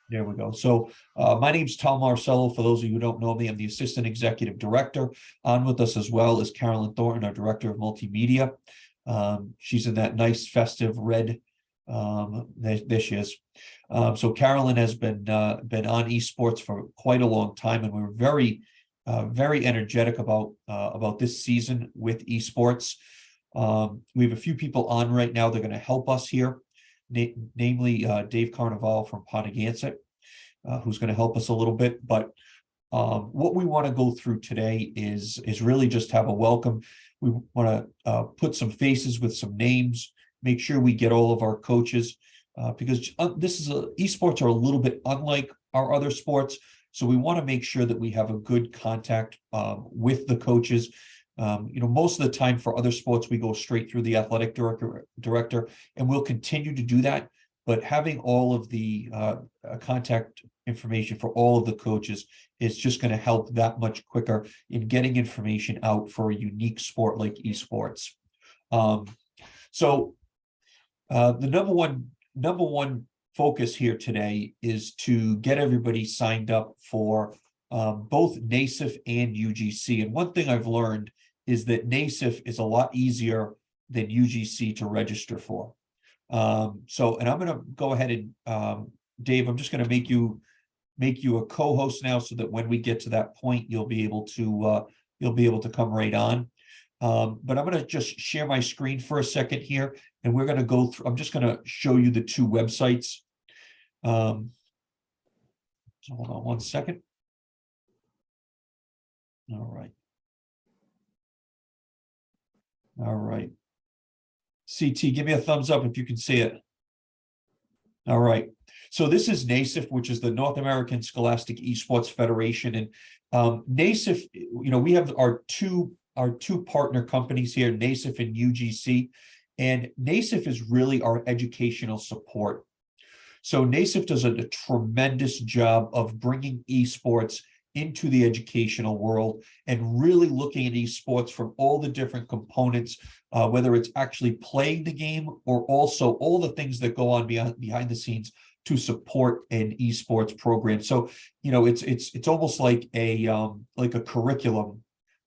There we go. So my name's Tom Marcello. For those of you who don't know me, I'm the Assistant Executive Director. On with us as well is Carolyn Thornton, our Director of Multimedia. She's in that nice festive red. There she is. So Carolyn has been on esports for quite a long time, and we're very energetic about this season with esports. We have a few people on right now. They're going to help us here. Namely Dave Carnival from Pontiac, who's going to help us a little bit. But what we want to go through today is really just have a welcome. We want to put some faces with some names, make sure we get all of our coaches, because esports are a little bit unlike our other sports. So we want to make sure that we have a good contact with the coaches. Most of the time for other sports, we go straight through the athletic director, and we'll continue to do that. But having all of the contact information for all of the coaches is just going to help that much quicker in getting information out for a unique sport like esports. So the number one focus here today is to get everybody signed up for both NASEF and UGC. And one thing I've learned is that NASEF is a lot easier than UGC to register for. And I'm going to go ahead and Dave, I'm just going to make you a co-host now, so that when we get to that point, you'll be able to come right on. But I'm going to just share my screen for a second here, and we're going to go through. I'm just going to show you the two websites. So hold on one second. All right. All right. CT, give me a thumbs up if you can see it. All right. So this is NASEF, which is the North American Scholastic Esports Federation. And NASEF, we have our two partner companies here, NASEF and UGC. And NASEF is really our educational support. So NASEF does a tremendous job of bringing esports into the educational world and really looking at esports from all the different components, whether it's actually playing the game or also all the things that go on behind the scenes to support an esports program. So, it's almost like a curriculum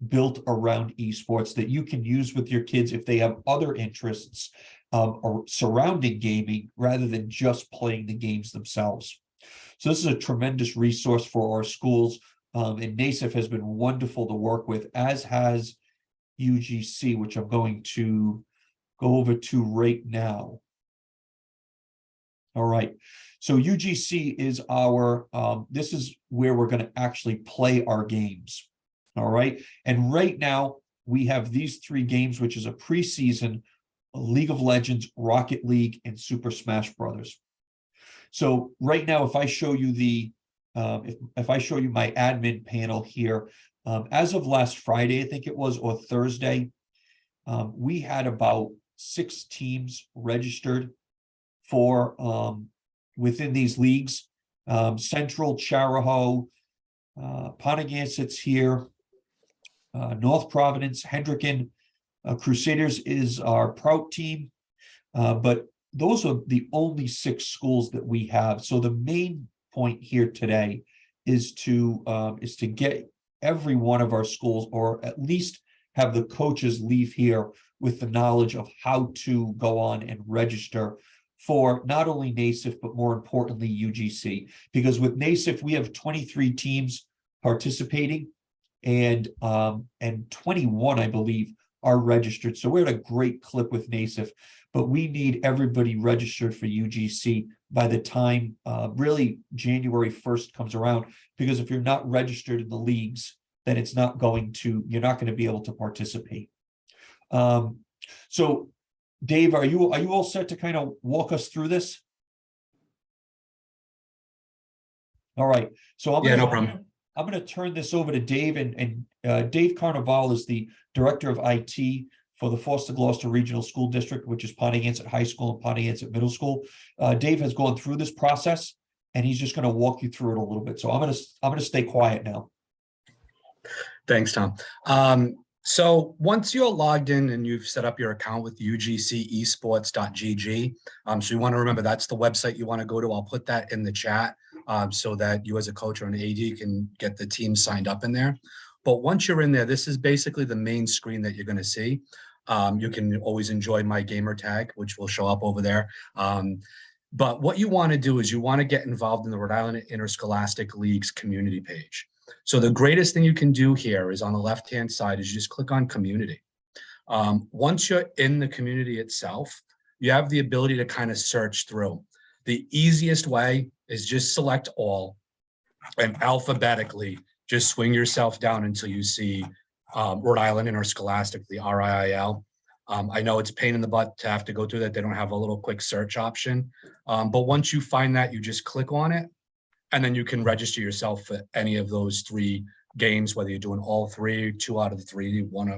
built around esports that you can use with your kids if they have other interests or surrounding gaming rather than just playing the games themselves. So this is a tremendous resource for our schools. And NASEF has been wonderful to work with, as has UGC, which I'm going to go over to right now. All right. So UGC is this is where we're going to actually play our games. All right. And right now we have these three games, which is a preseason, League of Legends, Rocket League, and Super Smash Brothers. So right now, if I show you if I show you my admin panel here, as of last Friday, I think it was, or Thursday, we had about 6 teams registered for within these leagues. Central, Charahoe, Pontiac's here, North Providence, Hendricken, Crusaders is our Prout team, but those are the only 6 schools that we have. So the main point here today is to get every one of our schools, or at least have the coaches leave here with the knowledge of how to go on and register for not only NASEF, but more importantly, UGC. Because with NASEF, we have 23 teams participating, and 21, I believe, are registered. So we're at a great clip with NASEF, but we need everybody registered for UGC by the time really January 1st comes around, because if you're not registered in the leagues, then you're not going to be able to participate. So Dave, are you all set to kind of walk us through this? All right. So no problem. I'm going to turn this over to Dave, and Dave Carnival is the Director of IT for the Foster Gloucester Regional School District, which is Pontiac High School and Pontiac Middle School. Dave has gone through this process, and he's just going to walk you through it a little bit. So I'm going to stay quiet now. Thanks, Tom. So once you're logged in and you've set up your account with UGCesports.gg, so you want to remember that's the website you want to go to. I'll put that in the chat. so that you as a coach or an AD can get the team signed up in there. But once you're in there, this is basically the main screen that you're going to see. You can always enjoy my gamer tag, which will show up over there. But what you want to do is you want to get involved in the Rhode Island Interscholastic League's community page. So the greatest thing you can do here is on the left-hand side is you just click on community. Once you're in the community itself, you have the ability to kind of search through. The easiest way is just select all and alphabetically just swing yourself down until you see Rhode Island Interscholastic, the RIIL. I know it's a pain in the butt to have to go through that. They don't have a little quick search option. But once you find that, you just click on it, and then you can register yourself for any of those 3 games, whether you're doing all 3, 2 out of the 3, one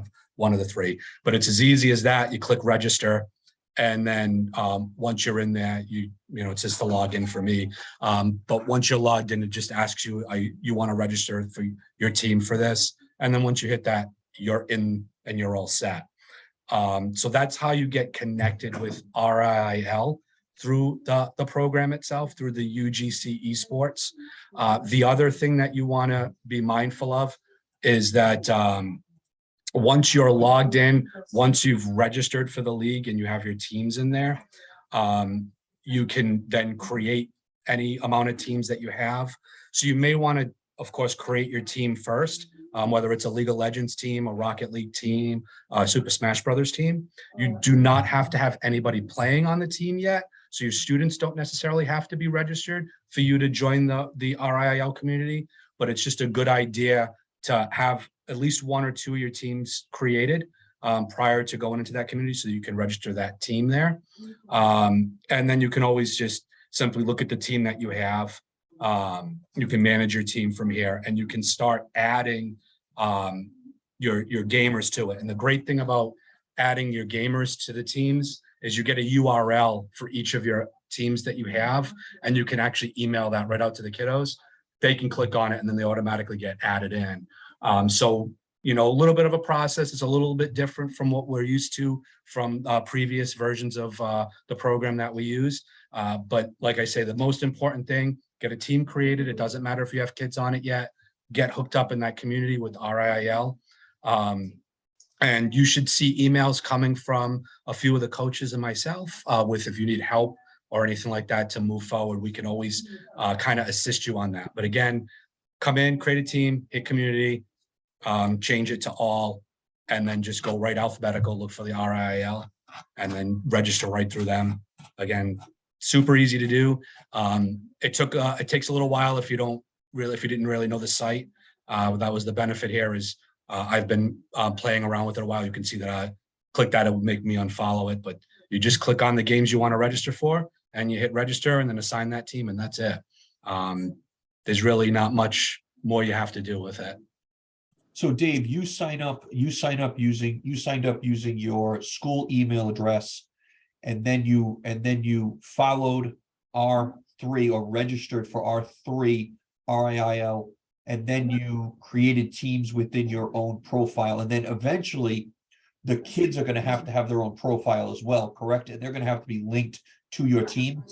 of the 3. But it's as easy as that. You click register, and then once you're in there, you know, it's just the login for me. But once you're logged in, it just asks you, you want to register for your team for this. And then once you hit that, you're in and you're all set. So that's how you get connected with RIIL through the program itself, through the UGC esports. The other thing that you want to be mindful of is that once you're logged in, once you've registered for the league and you have your teams in there, you can then create any amount of teams that you have. So you may want to, of course, create your team first, whether it's a League of Legends team, a Rocket League team, a Super Smash Brothers team. You do not have to have anybody playing on the team yet. So your students don't necessarily have to be registered for you to join the RIIL community, but it's just a good idea to have at least 1 or 2 of your teams created prior to going into that community so you can register that team there. And then you can always just simply look at the team that you have. You can manage your team from here, and you can start adding your gamers to it. And the great thing about adding your gamers to the teams is you get a URL for each of your teams that you have, and you can actually email that right out to the kiddos. They can click on it, and then they automatically get added in. So, you know, a little bit of a process. It's a little bit different from what we're used to from previous versions of the program that we use. But like I say, the most important thing, get a team created. It doesn't matter if you have kids on it yet. Get hooked up in that community with RIIL. And you should see emails coming from a few of the coaches and myself with if you need help or anything like that to move forward. We can always kind of assist you on that. But again, come in, create a team, hit community, change it to all, and then just go right alphabetical, look for the RIIL, and then register right through them. Again, super easy to do. It takes a little while if you didn't really know the site. That was the benefit here is I've been playing around with it a while. You can see that I click that, it would make me unfollow it, but you just click on the games you want to register for and you hit register and then assign that team, and that's it. There's really not much more you have to do with it. So Dave, you signed up using your school email address, and then you followed R3 or registered for R3 RIIL, and then you created teams within your own profile, and then eventually the kids are going to have their own profile as well, correct? And they're going to have to be linked to your team.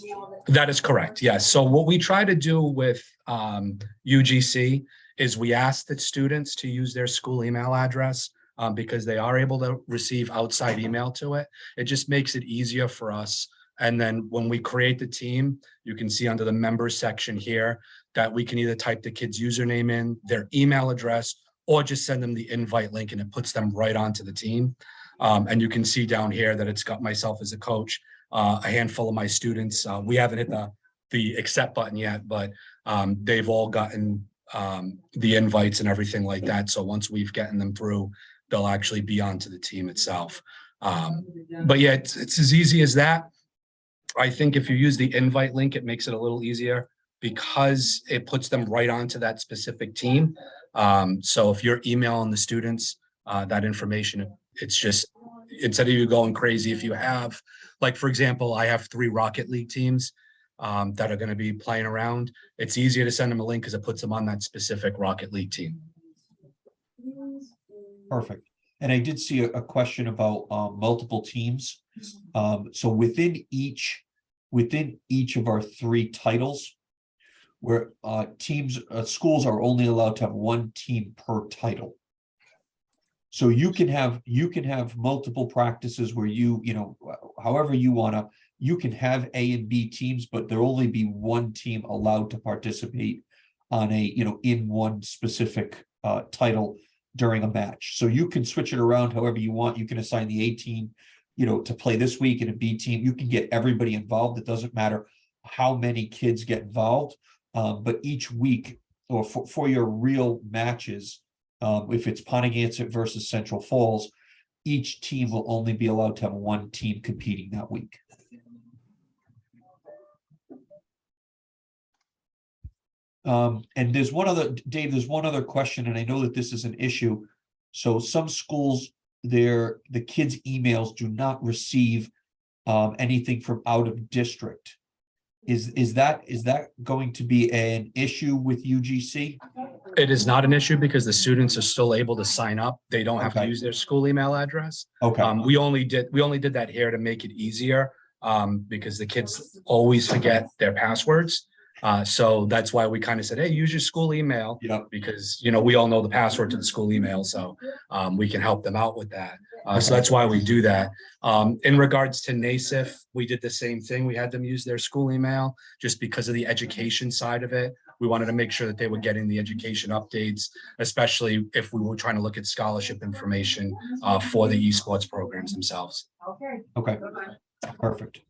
That is correct. Yes. So what we try to do with UGC is we ask the students to use their school email address because they are able to receive outside email to it. It just makes it easier for us. And then when we create the team, you can see under the members section here that we can either type the kid's username in, their email address, or just send them the invite link and it puts them right onto the team. And you can see down here that it's got myself as a coach, a handful of my students. We haven't hit the accept button yet, but they've all gotten the invites and everything like that. So once we've gotten them through, they'll actually be onto the team itself. But yeah, it's as easy as that. I think if you use the invite link, it makes it a little easier because it puts them right onto that specific team. So if you're emailing the students that information, it's just, instead of you going crazy, if you have, like, for example, I have 3 Rocket League teams that are going to be playing around. It's easier to send them a link because it puts them on that specific Rocket League team. Perfect. And I did see a question about multiple teams. So within each of our 3 titles, where schools are only allowed to have one team per title. So you can have multiple practices where however you wanna, you can have A and B teams, but there'll only be one team allowed to participate on a, in one specific title during a match. So you can switch it around however you want. You can assign the A team, to play this week, and a B team. You can get everybody involved. It doesn't matter how many kids get involved. But each week, or for your RIIL matches, if it's Pontiac versus Central Falls, each team will only be allowed to have one team competing that week. And there's one other, Dave, there's one other question, and I know that this is an issue. So some schools, the kids' emails do not receive anything from out of district. Is that going to be an issue with UGC? It is not an issue because the students are still able to sign up. They don't have to Okay. use their school email address. Okay. We only did that here to make it easier because the kids always forget their passwords. So that's why we kind of said, hey, use your school email. Yep. Because, we all know the password to the school email. So we can help them out with that. So that's why we do that. In regards to NASEF, we did the same thing. We had them use their school email just because of the education side of it. We wanted to make sure that they were getting the education updates, especially if we were trying to look at scholarship information for the esports programs themselves. Okay. Perfect.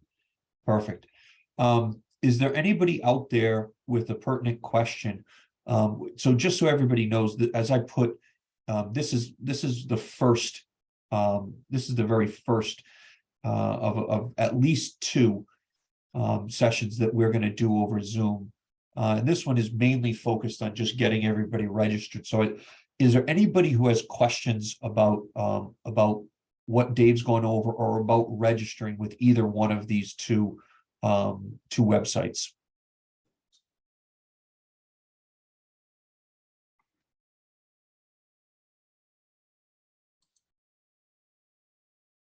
Is there anybody out there with a pertinent question? So just so everybody knows that, as I put, this is the first, this is the very first of at least two sessions that we're going to do over Zoom. And this one is mainly focused on just getting everybody registered. So is there anybody who has questions about what Dave's going over, or about registering with either one of these two websites?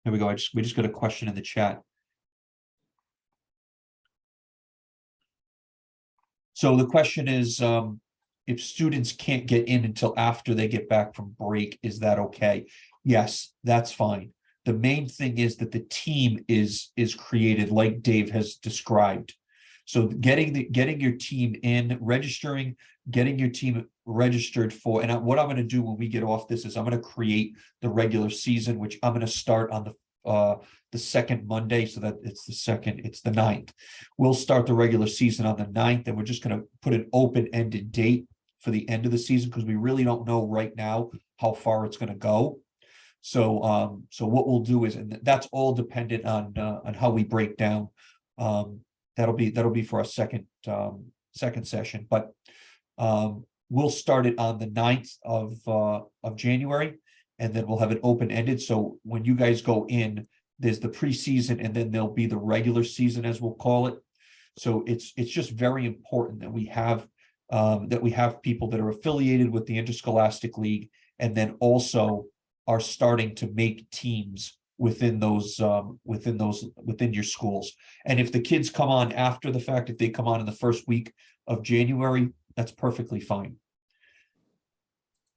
There we go. We just got a question in the chat. So the question is, if students can't get in until after they get back from break, is that okay? Yes, that's fine. The main thing is that the team is created like Dave has described. So getting your team in, registering, getting your team registered for, and what I'm going to do when we get off this is I'm going to create the regular season, which I'm going to start on the second Monday, so that it's the 9th. We'll start the regular season on the 9th, and we're just going to put an open-ended date for the end of the season because we really don't know right now how far it's going to go. So so what we'll do is, and that's all dependent on how we break down. That'll be for our second session, but we'll start it on the 9th of January, and then we'll have it open-ended. So when you guys go in, there's the preseason, and then there'll be the regular season, as we'll call it. So it's just very important that we have people that are affiliated with the Interscholastic League, and then also are starting to make teams within your schools. And if the kids come on after the fact, if they come on in the first week of January, that's perfectly fine.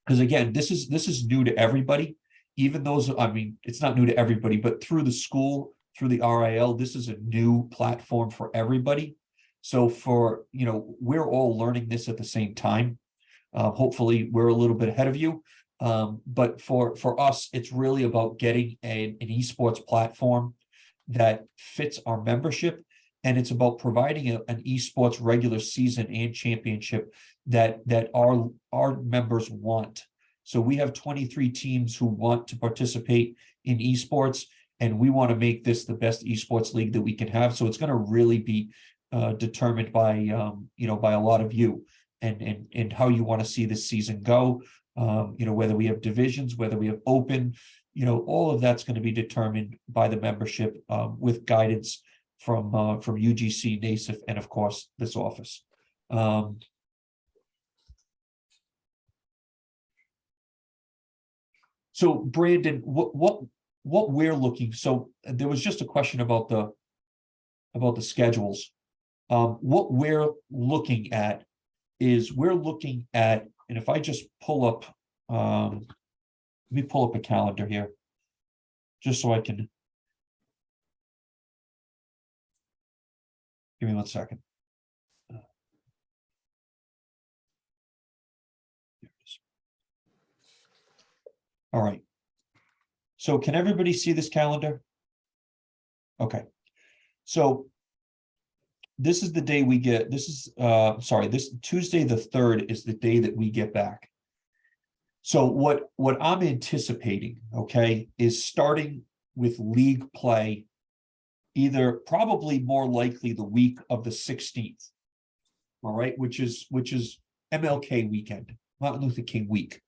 Because again, this is new to everybody. Even those, I mean, it's not new to everybody, but through the school, through the RIL, this is a new platform for everybody. So we're all learning this at the same time. Hopefully we're a little bit ahead of you. But for us, it's really about getting an esports platform that fits our membership, and it's about providing an esports regular season and championship that our members want. So we have 23 teams who want to participate in esports, and we want to make this the best esports league that we can have. So it's going to really be determined by by a lot of you and how you want to see this season go. Whether we have divisions, whether we have open, all of that's going to be determined by the membership with guidance from UGC, NASEF, and of course this office. So Brandon, what we're looking, so there was just a question about the schedules. What we're looking at is we're looking at, and if I just pull up, let me pull up a calendar here, just so I can. Give me 1 second. All right. So can everybody see this calendar? Okay. So this is the day we get, this is, this Tuesday, the 3rd is the day that we get back. So what I'm anticipating, okay, is starting with league play, either probably more likely the week of the 16th. All right, which is MLK weekend, Martin Luther King week.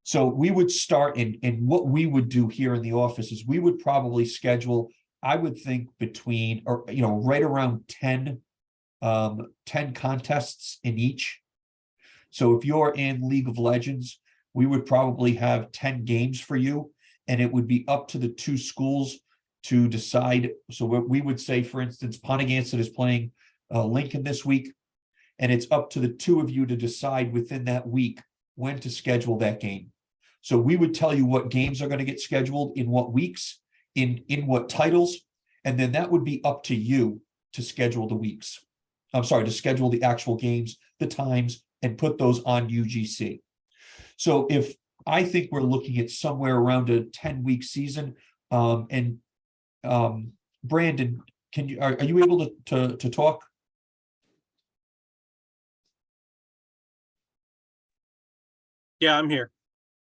So we would start, and what we would do here in the office is we would probably schedule, I would think between, or right around 10 contests in each. So if you're in League of Legends, we would probably have 10 games for you, and it would be up to the 2 schools to decide. So we would say, for instance, Pontigansett is playing Lincoln this week, and it's up to the 2 of you to decide within that week when to schedule that game. So we would tell you what games are going to get scheduled in what weeks, in what titles, and then that would be up to you to schedule the weeks. I'm sorry, to schedule the actual games, the times, and put those on UGC. So if I think we're looking at somewhere around a 10-week season, Brandon, are you able to talk? Yeah, I'm here.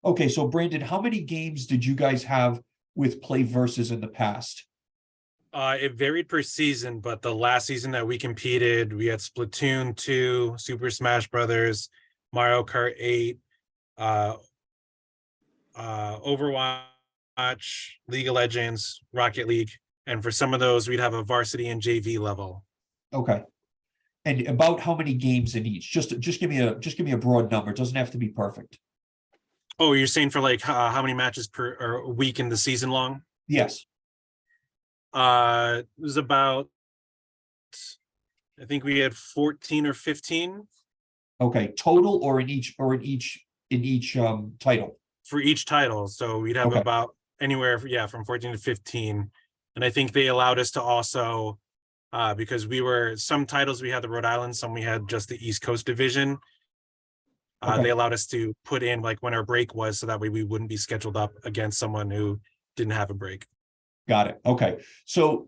Okay, so Brandon, how many games did you guys have with Play Versus in the past? It varied per season, but the last season that we competed, we had Splatoon 2, Super Smash Brothers, Mario Kart 8, Overwatch, League of Legends, Rocket League, and for some of those, we'd have a varsity and JV level. Okay, and about how many games in each? Just give me a broad number. It doesn't have to be perfect. Oh, you're saying for like how many matches per or week in the season long? Yes. It was about, I think we had 14 or 15. Okay, total or in each title? For each title. So we'd have about anywhere, from 14 to 15. And I think they allowed us to also, because some titles we had the Rhode Island, some we had just the East Coast division. They allowed us to put in like when our break was, so that way we wouldn't be scheduled up against someone who didn't have a break. Got it. Okay. So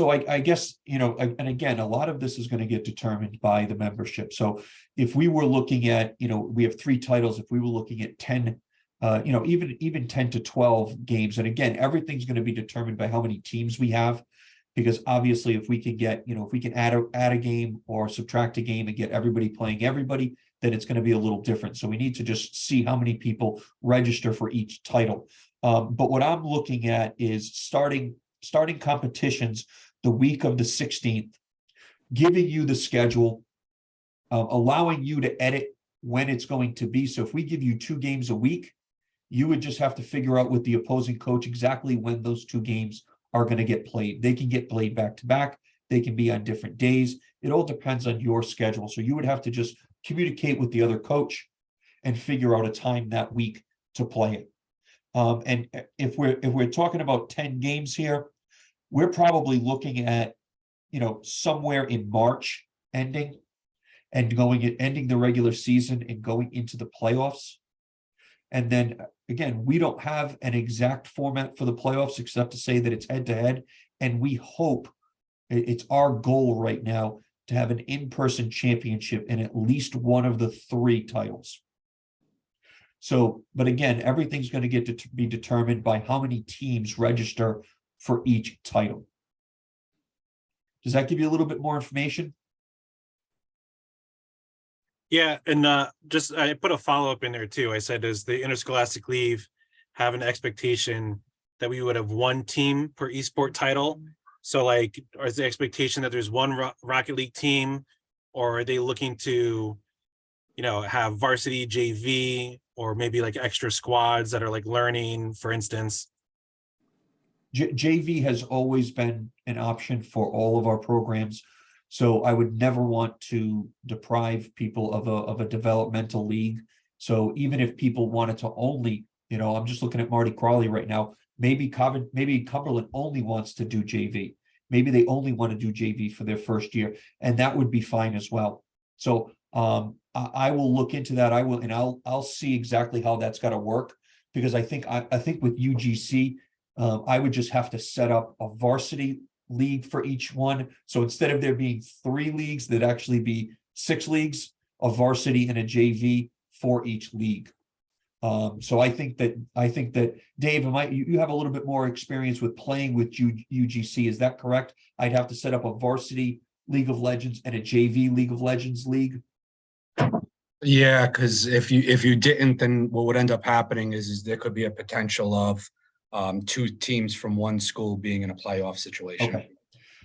I guess, and again, a lot of this is going to get determined by the membership. So if we were looking at, we have 3 titles, if we were looking at 10, even 10 to 12 games, and again, everything's going to be determined by how many teams we have, because obviously if we can get, if we can add a game or subtract a game and get everybody playing everybody, then it's going to be a little different. So we need to just see how many people register for each title. But what I'm looking at is starting competitions the week of the 16th, giving you the schedule, allowing you to edit when it's going to be. So if we give you 2 games a week, you would just have to figure out with the opposing coach exactly when those 2 games are going to get played. They can get played back to back. They can be on different days. It all depends on your schedule. So you would have to just communicate with the other coach and figure out a time that week to play it. And if we're talking about 10 games here, we're probably looking at, somewhere in March ending the regular season and going into the playoffs. And then again, we don't have an exact format for the playoffs except to say that it's head to head. And we hope, it's our goal right now, to have an in-person championship in at least one of the 3 titles. So, but again, everything's going to get to be determined by how many teams register for each title. Does that give you a little bit more information? Yeah, and just I put a follow-up in there too. I said, does the Interscholastic League have an expectation that we would have 1 team per esport title? So like, is the expectation that there's 1 Rocket League team, or are they looking to, have varsity, JV, or maybe like extra squads that are like learning, for instance? JV has always been an option for all of our programs. So I would never want to deprive people of a developmental league. So even if people wanted to only, I'm just looking at Marty Crawley right now, maybe Cumberland only wants to do JV. Maybe they only want to do JV for their first year, and that would be fine as well. So I will look into that. I'll see exactly how that's got to work, because I think with UGC, I would just have to set up a varsity league for each one. So instead of there being 3 leagues, there'd actually be 6 leagues, a varsity and a JV for each league. So I think that Dave, you have a little bit more experience with playing with UGC, is that correct? I'd have to set up a varsity League of Legends and a JV League of Legends league. Yeah, because if you didn't, then what would end up happening is there could be a potential of 2 teams from one school being in a playoff situation. Okay,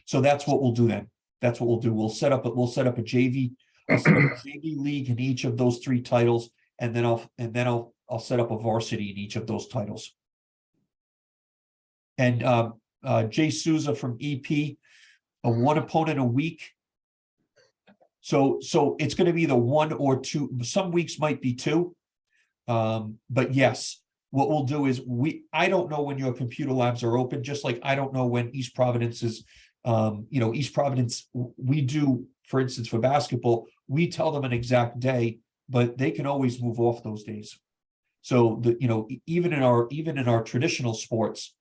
so that's what we'll do then. That's what we'll do. We'll set up a JV, JV league in each of those 3 titles, and then I'll set up a varsity in each of those titles. And Jay Souza from EP, a 1 opponent a week. So it's going to be the 1 or 2. Some weeks might be 2. But yes, what we'll do is I don't know when your computer labs are open, just like I don't know when East Providence is. East Providence, we do, for instance, for basketball, we tell them an exact day, but they can always move off those days. So even in our traditional sports,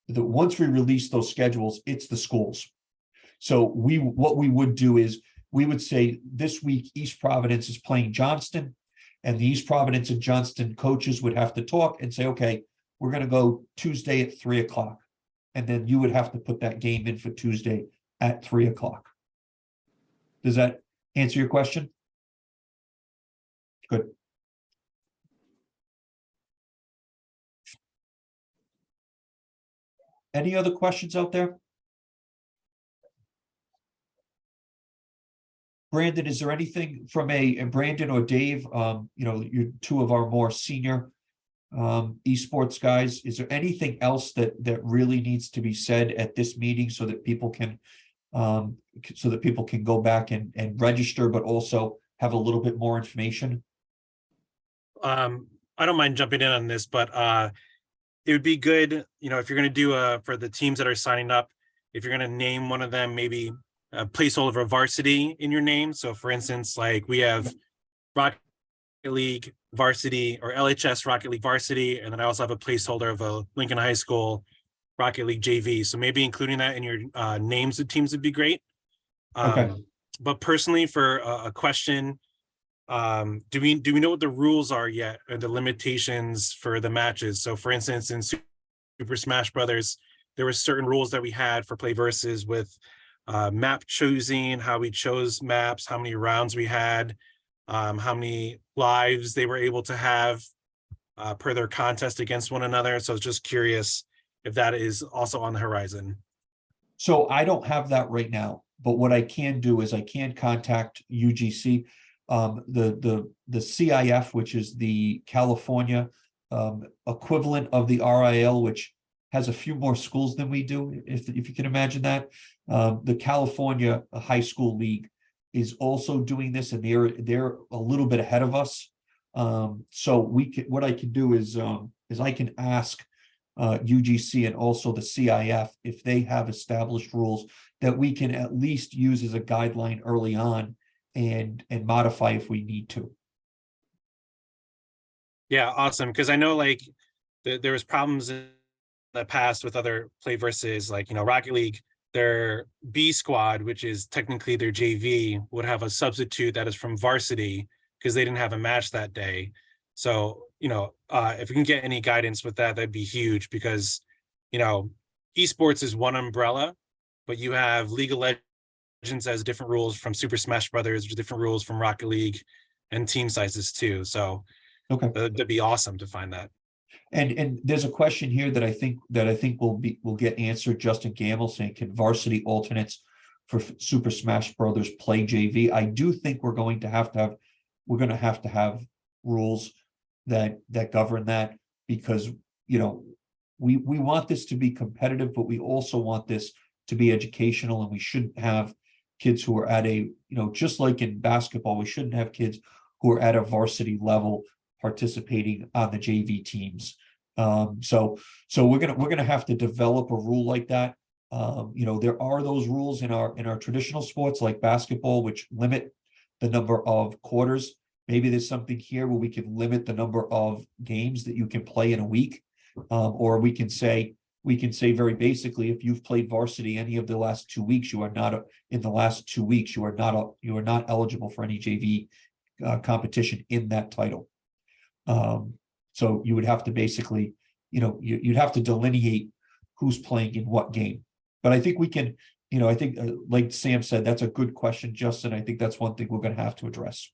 once we release those schedules, it's the schools. So what we would do is we would say this week East Providence is playing Johnston, and the East Providence and Johnston coaches would have to talk and say, okay, we're going to go Tuesday at 3:00, and then you would have to put that game in for Tuesday at 3:00. Does that answer your question? Good. Any other questions out there? Brandon, is there anything from Brandon or Dave, you're 2 of our more senior esports guys. Is there anything else that really needs to be said at this meeting so that people can go back and register, but also have a little bit more information? I don't mind jumping in on this, but it would be good, if you're going to do for the teams that are signing up, if you're going to name one of them, maybe a placeholder for varsity in your name. So for instance, like we have Rocket League varsity or LHS Rocket League varsity, and then I also have a placeholder of a Lincoln High School Rocket League JV. So maybe including that in your names of teams would be great. Okay. But personally, for a question, do we know what the rules are yet, or the limitations for the matches? So for instance, in Super Smash Brothers, there were certain rules that we had for play versus with map choosing, how we chose maps, how many rounds we had, how many lives they were able to have per their contest against one another. So I was just curious if that is also on the horizon. So I don't have that right now, but what I can do is I can contact UGC, the CIF, which is the California equivalent of the RIL, which has a few more schools than we do, if you can imagine that. The California High School League is also doing this, and they're a little bit ahead of us. So what I can do is I can ask UGC and also the CIF if they have established rules that we can at least use as a guideline early on and modify if we need to. Yeah, awesome. Because I know like there was problems in the past with other play versus, like, Rocket League, their B squad, which is technically their JV, would have a substitute that is from varsity because they didn't have a match that day. So, if we can get any guidance with that, that'd be huge, because, esports is one umbrella, but you have League of Legends has different rules from Super Smash Brothers, different rules from Rocket League, and team sizes too. So Okay. that'd be awesome to find that. And there's a question here that I think will get answered. Justin Gamble saying, can varsity alternates for Super Smash Brothers play JV? I do think we're going to have to have rules that govern that, because we want this to be competitive, but we also want this to be educational, and we shouldn't have kids who are at a, just like in basketball, we shouldn't have kids who are at a varsity level participating on the JV teams. So we're gonna have to develop a rule like that. There are those rules in our traditional sports like basketball, which limit the number of quarters. Maybe there's something here where we can limit the number of games that you can play in a week. Or we can say very basically, if you've played varsity any of the last 2 weeks, you are not in the last 2 weeks, you are not eligible for any JV competition in that title. So you would have to basically, you'd have to delineate who's playing in what game. But I think we can, I think like Sam said, that's a good question, Justin. I think that's one thing we're going to have to address.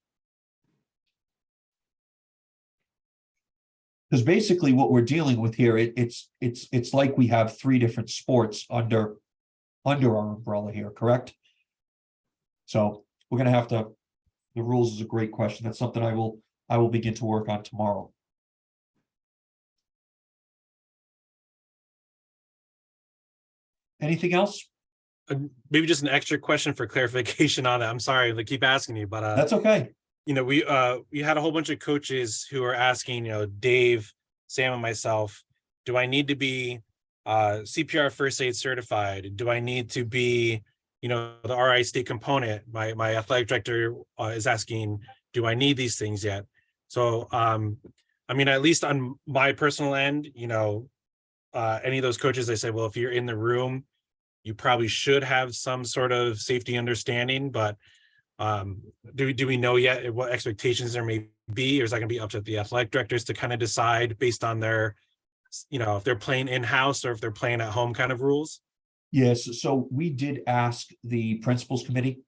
Because basically what we're dealing with here, it's like we have 3 different sports under our umbrella here, correct? So we're going to have to, the rules is a great question. That's something I will begin to work on tomorrow. Anything else? Maybe just an extra question for clarification on it. I'm sorry to keep asking you, but That's okay. we had a whole bunch of coaches who are asking, Dave, Sam, and myself, do I need to be CPR first aid certified? Do I need to be, the RI state component? My athletic director is asking, do I need these things yet? So, at least on my personal end, any of those coaches, I said, well, if you're in the room, you probably should have some sort of safety understanding, but do we know yet what expectations there may be, or is that going to be up to the athletic directors to kind of decide based on their, if they're playing in-house or if they're playing at home kind of rules? Yes, so we did ask the principals committee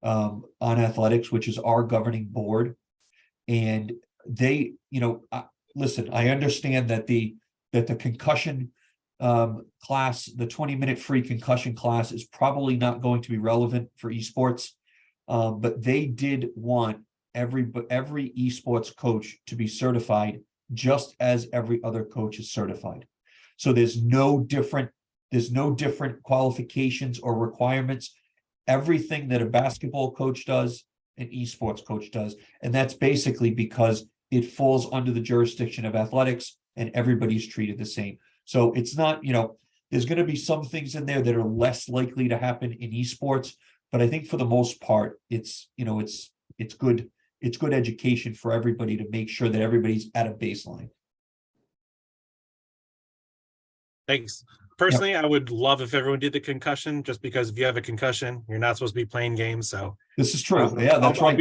on athletics, which is our governing board, and they, listen, I understand that the concussion class, the 20-minute free concussion class, is probably not going to be relevant for esports. But they did want every esports coach to be certified just as every other coach is certified. So there's no different qualifications or requirements. Everything that a basketball coach does, an esports coach does. And that's basically because it falls under the jurisdiction of athletics and everybody's treated the same. So it's not, there's going to be some things in there that are less likely to happen in esports. But I think for the most part, it's good education for everybody to make sure that everybody's at a baseline. Thanks. Personally, I would love if everyone did the concussion, just because if you have a concussion, you're not supposed to be playing games. So this is true. Yeah, that's right.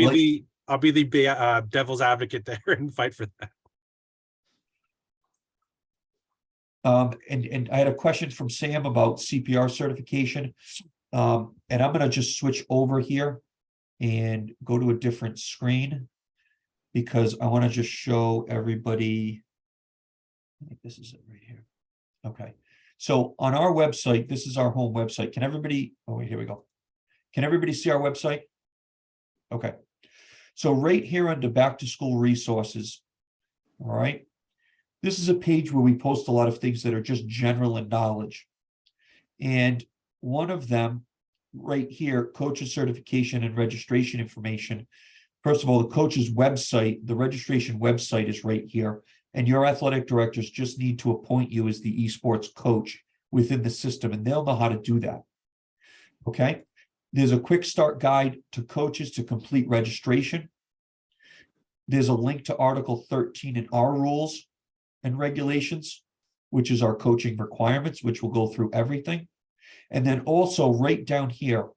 I'll be the devil's advocate there and fight for that. And I had a question from Sam about CPR certification. And I'm going to just switch over here and go to a different screen because I want to just show everybody. I think this is it right here. Okay. So on our website, this is our home website. Can everybody, oh, wait, here we go. Can everybody see our website? Okay. So right here under back to school resources. All right. This is a page where we post a lot of things that are just general in knowledge. And one of them right here, coaches certification and registration information. First of all, the coach's website, the registration website is right here. And your athletic directors just need to appoint you as the esports coach within the system, and they'll know how to do that. Okay. There's a quick start guide to coaches to complete registration. There's a link to Article 13 in our rules and regulations, which is our coaching requirements, which will go through everything. And then also right down here,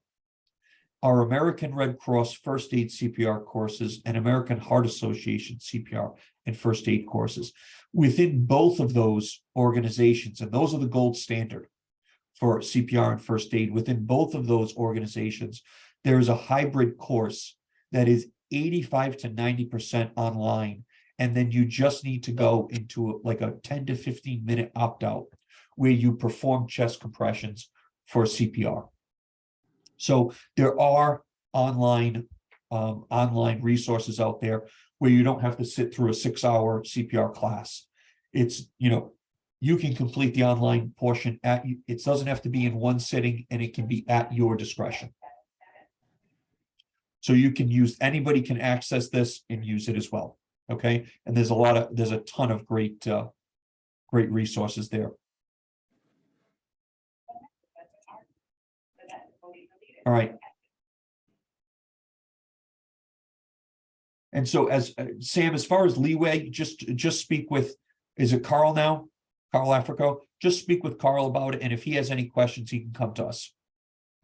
our American Red Cross First Aid CPR courses and American Heart Association CPR and First Aid courses. Within both of those organizations, and those are the gold standard for CPR and First Aid, within both of those organizations, there is a hybrid course that is 85 to 90% online. And then you just need to go into like a 10 to 15 minute opt-out where you perform chest compressions for CPR. So there are online resources out there where you don't have to sit through a 6-hour CPR class. It's, you can complete the online portion it doesn't have to be in one sitting, and it can be at your discretion. So you can use, anybody can access this and use it as well. Okay, and there's a ton of great resources there. All right. And so as Sam, as far as leeway, just speak with, is it Carl now? Carl Africo? Just speak with Carl about it. And if he has any questions, he can come to us.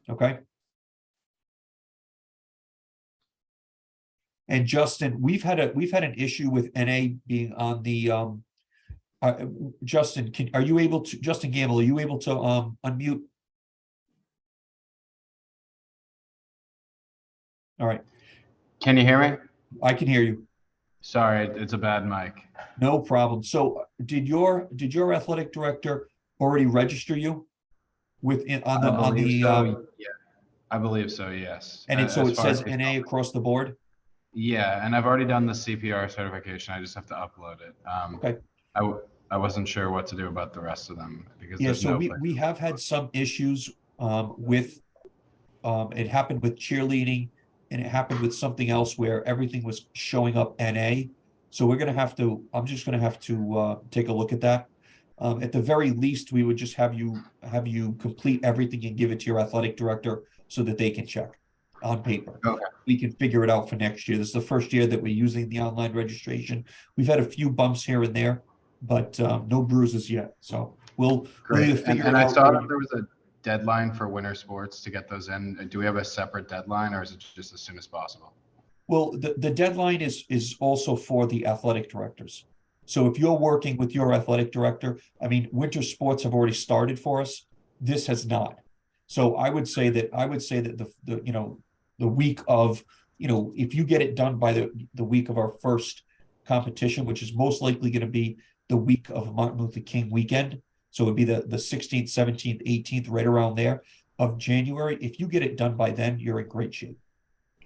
Okay. And Justin, we've had an issue with NA being on the Justin, are you able to, Justin Gamble, are you able to unmute? All right. Can you hear me? I can hear you. Sorry, it's a bad mic. No problem. So did your athletic director already register you with on the Yeah, I believe so, yes. and so it says as NA across the board? Yeah, and I've already done the CPR certification. I just have to upload it. Okay. I wasn't sure what to do about the rest of them because Yeah, there's so no we have had some issues with it happened with cheerleading, and it happened with something else where everything was showing up NA. So we're gonna have to, I'm just gonna have to take a look at that. At the very least, we would just have you complete everything and give it to your athletic director so that they can check on paper. Okay. We can figure it out for next year. This is the first year that we're using the online registration. We've had a few bumps here and there, but no bruises yet. So we'll either figure And it I out. saw that there was a deadline for winter sports to get those in. Do we have a separate deadline, or is it just as soon as possible? Well, the deadline is also for the athletic directors. So if you're working with your athletic director, I mean, winter sports have already started for us. This has not. So I would say that the week of, if you get it done by the week of our first competition, which is most likely going to be the week of Martin Luther King weekend. So it would be the 16th, 17th, 18th, right around there of January. If you get it done by then, you're in great shape.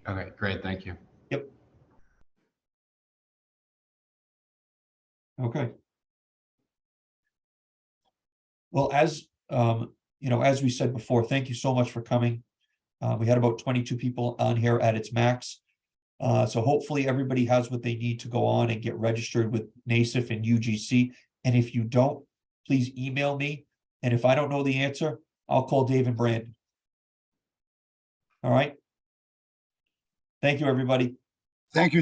Okay, great. Thank you. Yep. Okay. Well, as as we said before, thank you so much for coming. We had about 22 people on here at its max. So hopefully everybody has what they need to go on and get registered with NASEF and UGC. And if you don't, please email me. And if I don't know the answer, I'll call Dave and Brandon. All right. Thank you, everybody. Thank you.